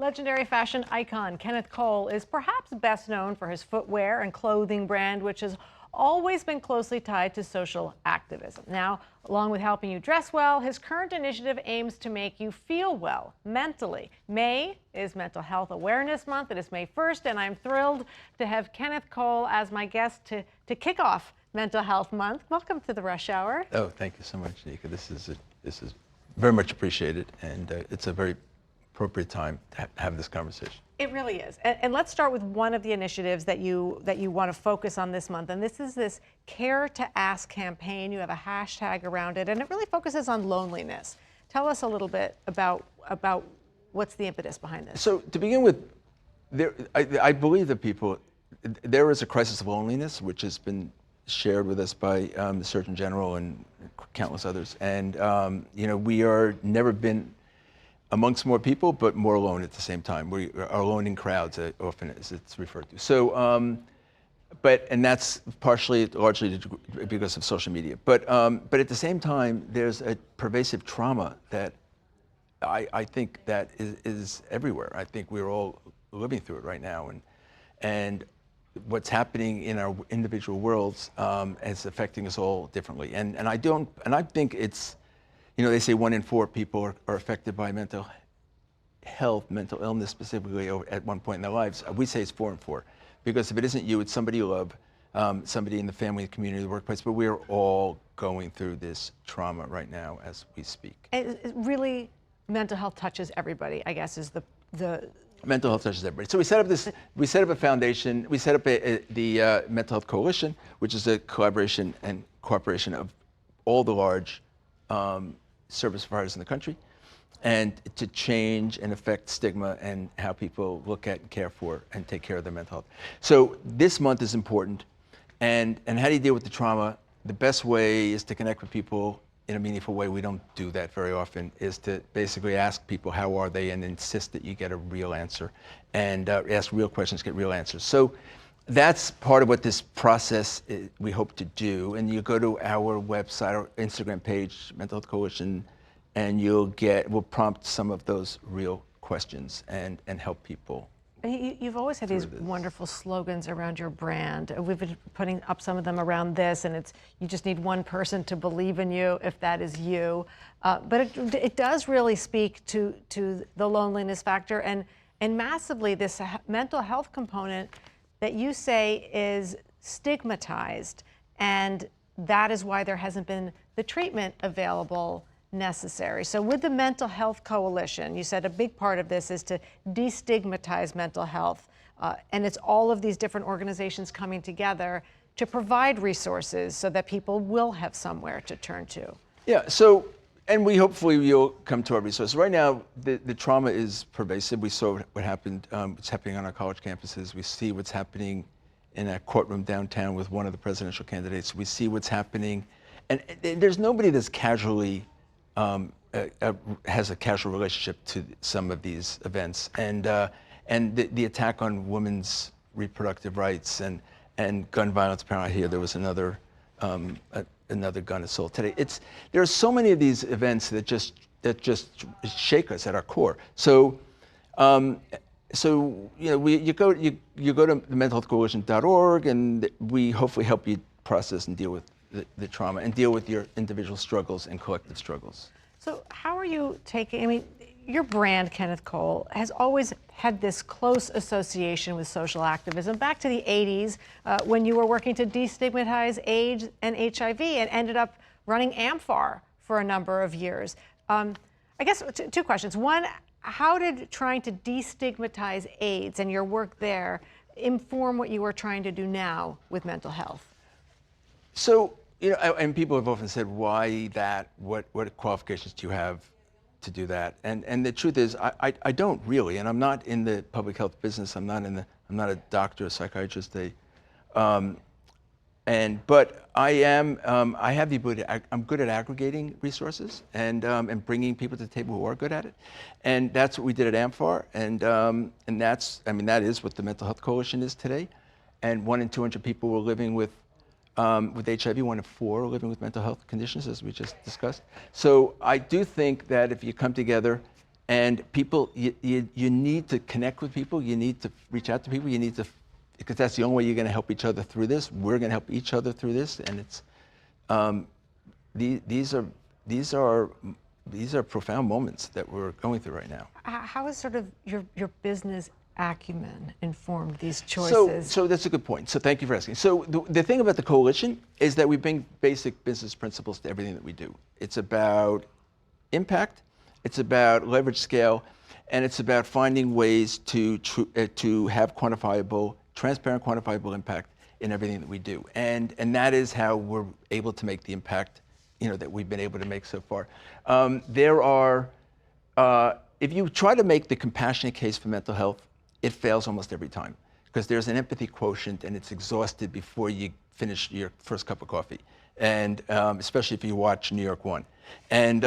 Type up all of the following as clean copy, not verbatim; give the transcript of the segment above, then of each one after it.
Legendary fashion icon Kenneth Cole is perhaps best known for his footwear and clothing brand, which has always been closely tied to social activism. Now, along with helping you dress well, his current initiative aims to make you feel well mentally. May is Mental Health Awareness Month. It is May 1st, and I'm thrilled to have Kenneth Cole as my guest to kick off Mental Health Month. Welcome to the Rush Hour. Oh, thank you so much, Annika. This is very much appreciated, and it's a very appropriate time to have this conversation. It really is. And let's start with one of the initiatives that you want to focus on this month. And this is this Care to Ask campaign. You have a hashtag around it, and it really focuses on loneliness. Tell us a little bit about what's the impetus behind this. So to begin with, I believe that there is a crisis of loneliness, which has been shared with us by the Surgeon General and countless others. And we are never been amongst more people, but more alone at the same time. We are alone in crowds, often as it's referred to. So, and that's largely because of social media. But at the same time, there's a pervasive trauma that I think that is everywhere. I think we're all living through it right now, and what's happening in our individual worlds is affecting us all differently. And I think it's, they say 1 in 4 people are affected by mental mental illness specifically at one point in their lives. We say it's 4 in 4, because if it isn't you, it's somebody you love, somebody in the family, the community, the workplace. But we are all going through this trauma right now as we speak. It really, mental health touches everybody, I guess, is the Mental health touches everybody. So we set up a foundation. We set up the Mental Health Coalition, which is a collaboration and cooperation of all the large service providers in the country, and to change and affect stigma and how people look at and care for and take care of their mental health. So this month is important. And how do you deal with the trauma? The best way is to connect with people in a meaningful way. We don't do that very often, is to basically ask people how are they and insist that you get a real answer, and ask real questions, get real answers. So that's part of what this process we hope to do. And you go to our website or Instagram page, Mental Health Coalition, and we'll prompt some of those real questions and help people. You've always had these wonderful slogans around your brand. We've been putting up some of them around this, and it's, you just need one person to believe in you, if that is you. But it does really speak to the loneliness factor and massively this mental health component that you say is stigmatized, and that is why there hasn't been the treatment available necessary. So with the Mental Health Coalition, you said a big part of this is to destigmatize mental health, and it's all of these different organizations coming together to provide resources so that people will have somewhere to turn to. Yeah, and hopefully you'll come to our resources. Right now, the trauma is pervasive. We saw what happened, what's happening on our college campuses. We see what's happening in a courtroom downtown with one of the presidential candidates. We see what's happening, and there's nobody that's casually has a casual relationship to some of these events, and the attack on women's reproductive rights and gun violence. Apparently, here there was another gun assault today. There are so many of these events that just shake us at our core. So you go to mentalhealthcoalition.org, and we hopefully help you process and deal with the trauma and deal with your individual struggles and collective struggles. So how are you taking, your brand, Kenneth Cole, has always had this close association with social activism back to the 80s when you were working to destigmatize AIDS and HIV and ended up running AMFAR for a number of years. I guess 2 questions. One, how did trying to destigmatize AIDS and your work there inform what you are trying to do now with mental health? So, and people have often said, why that? What qualifications do you have to do that? And the truth is, I don't really, and I'm not in the public health business. I'm not a doctor, a psychiatrist. But I have the ability. I'm good at aggregating resources and bringing people to the table who are good at it, and that's what we did at AMFAR. And that is what the Mental Health Coalition is today. And 1 in 200 people were living with HIV, 1 in 4 are living with mental health conditions, as we just discussed. So I do think that if you come together And people, you need to connect with people. You need to reach out to people. You need to, because that's the only way you're going to help each other through this. We're going to help each other through this, and it's these are profound moments that we're going through right now. How has sort of your business acumen informed these choices? So that's a good point. So thank you for asking. So the thing about the coalition is that we bring basic business principles to everything that we do. It's about impact, it's about leverage scale, and it's about finding ways to have quantifiable, transparent, quantifiable impact in everything that we do. And that is how we're able to make the impact, that we've been able to make so far. If you try to make the compassionate case for mental health, it fails almost every time because there's an empathy quotient and it's exhausted before you finish your first cup of coffee, and especially if you watch NY1. And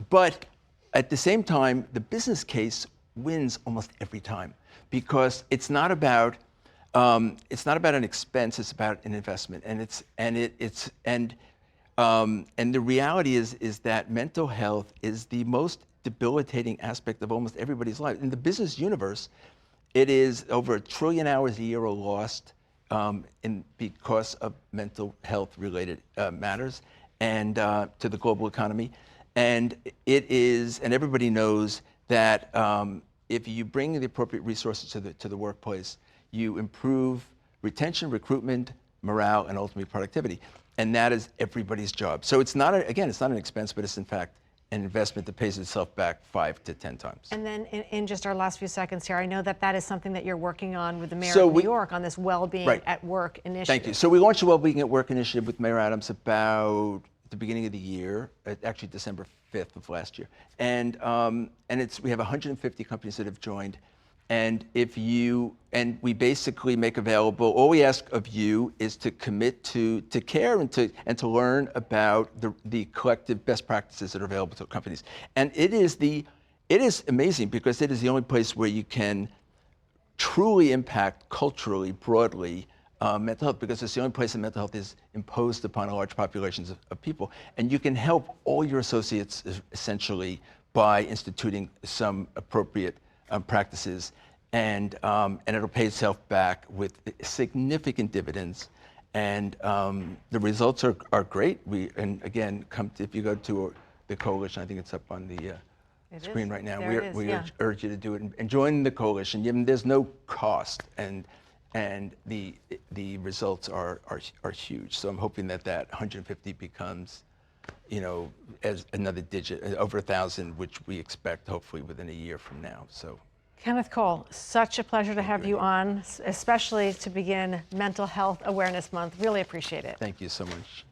but at the same time, the business case wins almost every time because it's not about an expense; it's about an investment, and the reality is that mental health is the most debilitating aspect of almost everybody's life. In the business universe, it is over 1 trillion hours a year are lost because of mental health related matters and to the global economy. And and everybody knows that if you bring the appropriate resources to the workplace, you improve retention, recruitment, morale, and ultimately productivity. And that is everybody's job. So it's not an expense, but it's in fact an investment that pays itself back 5 to 10 times. And then in just our last few seconds here, I know that is something that you're working on with the Mayor of New York on this Well-Being at Work initiative. Thank you. So we launched a Well-Being at Work initiative with Mayor Adams about the beginning of the year, actually December 5th of last year. And we have 150 companies that have joined. And we basically make available, all we ask of you is to commit to care and to learn about the collective best practices that are available to companies. And it is amazing because it is the only place where you can truly impact culturally, broadly, mental health, because it's the only place that mental health is imposed upon large populations of people. And you can help all your associates essentially by instituting some appropriate practices, and it'll pay itself back with significant dividends, and the results are great. And again, if you go to the coalition, I think it's up on the screen right now. We urge you to do it and join the coalition. There's no cost, and the results are huge. So I'm hoping that 150 becomes, as another digit, over 1,000, which we expect hopefully within a year from now. So, Kenneth Cole, such a pleasure to have you on, especially to begin Mental Health Awareness Month. Really appreciate it. Thank you so much.